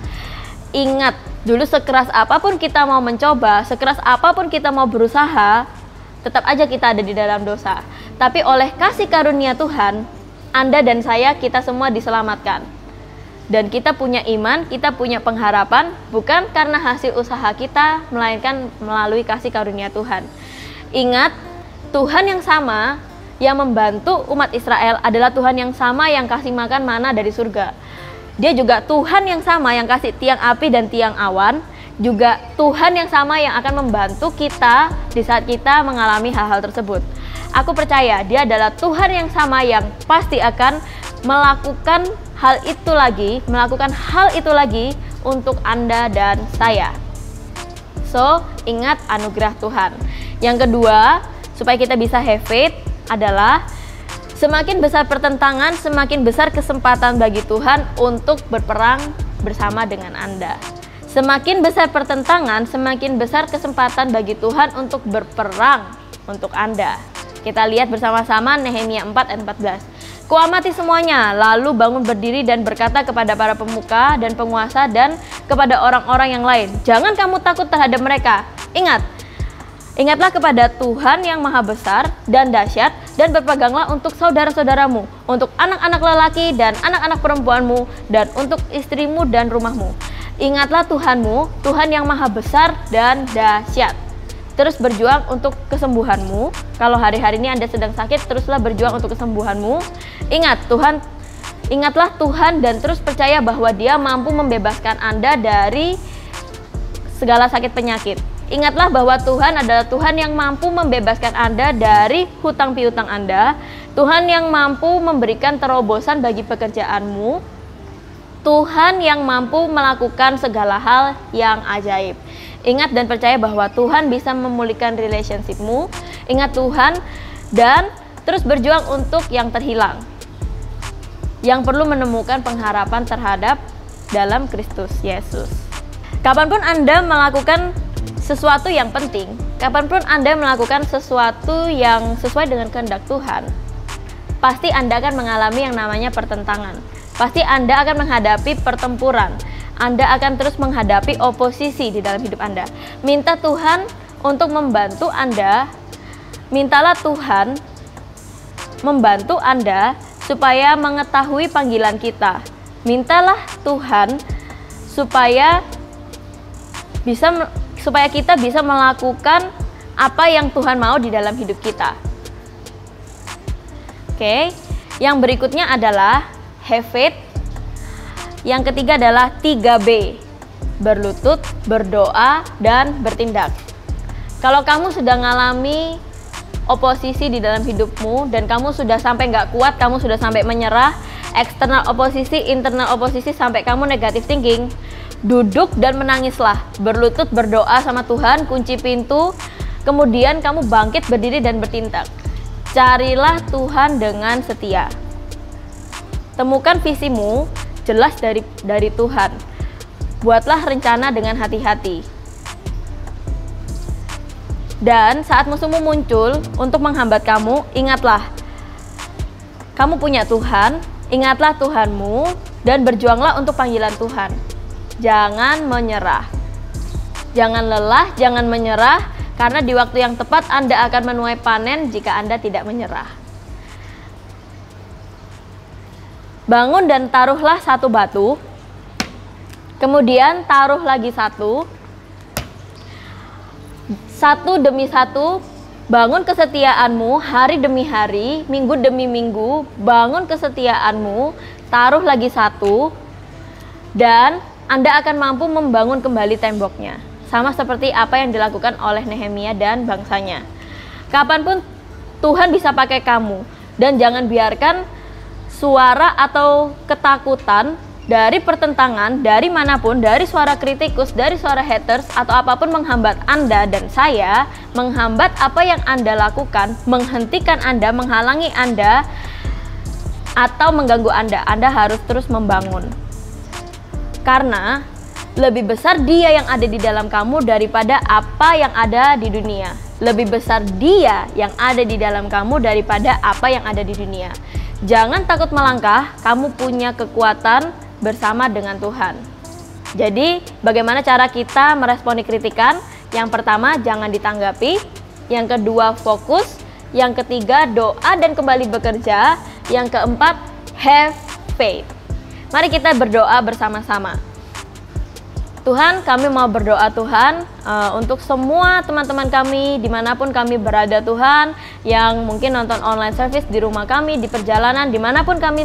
Ingat, dulu sekeras apapun kita mau mencoba, sekeras apapun kita mau berusaha, tetap aja kita ada di dalam dosa. Tapi oleh kasih karunia Tuhan, Anda dan saya, kita semua diselamatkan. Dan kita punya iman, kita punya pengharapan, bukan karena hasil usaha kita, melainkan melalui kasih karunia Tuhan. Ingat, Tuhan yang sama yang membantu umat Israel adalah Tuhan yang sama yang kasih makan mana dari surga. Dia juga Tuhan yang sama yang kasih tiang api dan tiang awan, juga Tuhan yang sama yang akan membantu kita di saat kita mengalami hal-hal tersebut. Aku percaya dia adalah Tuhan yang sama yang pasti akan melakukan hal itu lagi untuk Anda dan saya. So, ingat anugerah Tuhan. Yang kedua, supaya kita bisa have faith adalah semakin besar pertentangan, semakin besar kesempatan bagi Tuhan untuk berperang bersama dengan Anda. Semakin besar pertentangan, semakin besar kesempatan bagi Tuhan untuk berperang untuk Anda. Kita lihat bersama-sama Nehemia 4 ayat 14. Kuamati semuanya, lalu bangun berdiri dan berkata kepada para pemuka dan penguasa dan kepada orang-orang yang lain, jangan kamu takut terhadap mereka. Ingatlah kepada Tuhan yang maha besar dan dahsyat, dan berpeganglah untuk saudara-saudaramu, untuk anak-anak lelaki dan anak-anak perempuanmu, dan untuk istrimu dan rumahmu. Ingatlah Tuhanmu, Tuhan yang maha besar dan dahsyat. Terus berjuang untuk kesembuhanmu. Kalau hari-hari ini Anda sedang sakit, teruslah berjuang untuk kesembuhanmu. Ingatlah Tuhan dan terus percaya bahwa Dia mampu membebaskan Anda dari segala sakit penyakit. Ingatlah bahwa Tuhan adalah Tuhan yang mampu membebaskan Anda dari hutang piutang Anda. Tuhan yang mampu memberikan terobosan bagi pekerjaanmu. Tuhan yang mampu melakukan segala hal yang ajaib. Ingat dan percaya bahwa Tuhan bisa memulihkan relationship-mu. Ingat Tuhan dan terus berjuang untuk yang terhilang, yang perlu menemukan pengharapan terhadap dalam Kristus Yesus. Kapanpun Anda melakukan sesuatu yang penting, kapanpun Anda melakukan sesuatu yang sesuai dengan kehendak Tuhan, pasti Anda akan mengalami yang namanya pertentangan. Pasti Anda akan menghadapi pertempuran. Anda akan terus menghadapi oposisi di dalam hidup Anda. Minta Tuhan untuk membantu Anda. Mintalah Tuhan membantu Anda supaya mengetahui panggilan kita. Mintalah Tuhan supaya kita bisa melakukan apa yang Tuhan mau di dalam hidup kita. Oke, yang berikutnya adalah have faith. Yang ketiga adalah 3B, berlutut, berdoa, dan bertindak. Kalau kamu sudah mengalami oposisi di dalam hidupmu dan kamu sudah sampai nggak kuat, kamu sudah sampai menyerah, eksternal oposisi, internal oposisi, sampai kamu negative thinking, duduk dan menangislah, berlutut, berdoa sama Tuhan, kunci pintu, kemudian kamu bangkit, berdiri, dan bertindak. Carilah Tuhan dengan setia. Temukan visimu jelas dari Tuhan. Buatlah rencana dengan hati-hati. Dan saat musuhmu muncul untuk menghambat kamu, ingatlah, kamu punya Tuhan, ingatlah Tuhanmu, dan berjuanglah untuk panggilan Tuhan. Jangan menyerah. Jangan lelah, jangan menyerah, karena di waktu yang tepat Anda akan menuai panen jika Anda tidak menyerah. Bangun dan taruhlah satu batu, kemudian taruh lagi satu demi satu. Bangun kesetiaanmu hari demi hari, minggu demi minggu. Bangun kesetiaanmu, taruh lagi satu, dan Anda akan mampu membangun kembali temboknya. Sama seperti apa yang dilakukan oleh Nehemia dan bangsanya. Kapanpun Tuhan bisa pakai kamu, dan jangan biarkan suara atau ketakutan dari pertentangan, dari manapun, dari suara kritikus, dari suara haters, atau apapun menghambat Anda dan saya, menghambat apa yang Anda lakukan, menghentikan Anda, menghalangi Anda atau mengganggu Anda harus terus membangun. Karena lebih besar Dia yang ada di dalam kamu daripada apa yang ada di dunia. Lebih besar Dia yang ada di dalam kamu daripada apa yang ada di dunia. Jangan takut melangkah, kamu punya kekuatan bersama dengan Tuhan. Jadi, bagaimana cara kita meresponi kritikan? Yang pertama, jangan ditanggapi. Yang kedua, fokus. Yang ketiga, doa dan kembali bekerja. Yang keempat, have faith. Mari kita berdoa bersama-sama. Tuhan, kami mau berdoa Tuhan untuk semua teman-teman kami dimanapun kami berada Tuhan, yang mungkin nonton online service di rumah kami, di perjalanan, dimanapun kami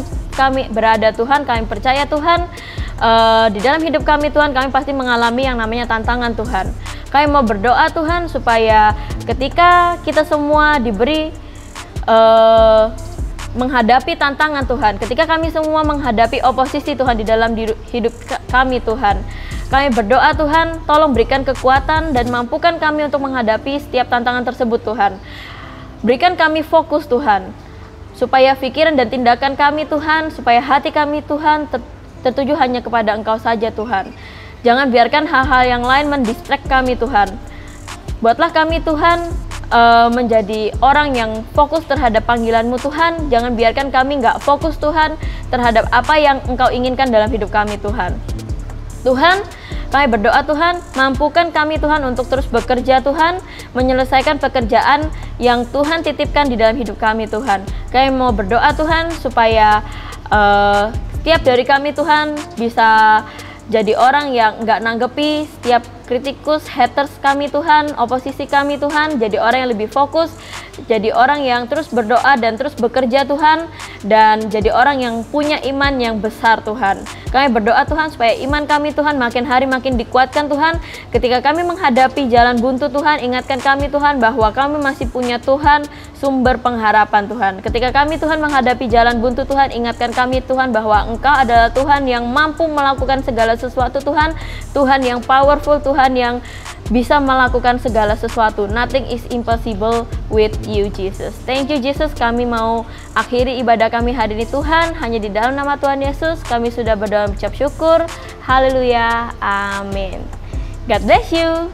berada Tuhan. Kami percaya Tuhan, di dalam hidup kami Tuhan, kami pasti mengalami yang namanya tantangan Tuhan. Kami mau berdoa Tuhan supaya ketika kita semua diberi menghadapi tantangan Tuhan, ketika kami semua menghadapi oposisi Tuhan di dalam hidup kami Tuhan, kami berdoa Tuhan, tolong berikan kekuatan dan mampukan kami untuk menghadapi setiap tantangan tersebut Tuhan. Berikan kami fokus Tuhan, supaya pikiran dan tindakan kami Tuhan, supaya hati kami Tuhan tertuju hanya kepada Engkau saja Tuhan. Jangan biarkan hal-hal yang lain mendistract kami Tuhan. Buatlah kami Tuhan menjadi orang yang fokus terhadap panggilan-Mu Tuhan. Jangan biarkan kami nggak fokus Tuhan terhadap apa yang Engkau inginkan dalam hidup kami Tuhan. Tuhan, kami berdoa Tuhan, mampukan kami Tuhan untuk terus bekerja Tuhan, menyelesaikan pekerjaan yang Tuhan titipkan di dalam hidup kami Tuhan. Kami mau berdoa Tuhan supaya setiap dari kami Tuhan bisa jadi orang yang nggak nanggepi setiap kritikus, haters kami Tuhan, oposisi kami Tuhan, jadi orang yang lebih fokus, jadi orang yang terus berdoa dan terus bekerja Tuhan, dan jadi orang yang punya iman yang besar Tuhan. Kami berdoa Tuhan supaya iman kami Tuhan makin hari makin dikuatkan Tuhan. Ketika kami menghadapi jalan buntu Tuhan, ingatkan kami Tuhan bahwa kami masih punya Tuhan, sumber pengharapan Tuhan. Ketika kami Tuhan menghadapi jalan buntu Tuhan, ingatkan kami Tuhan bahwa Engkau adalah Tuhan yang mampu melakukan segala sesuatu Tuhan, Tuhan yang powerful, Tuhan yang bisa melakukan segala sesuatu. Nothing is impossible with you Jesus. Thank you Jesus, kami mau akhiri ibadah kami hari ini Tuhan, hanya di dalam nama Tuhan Yesus kami sudah berdoa mengucap syukur. Haleluya, amin. God bless you.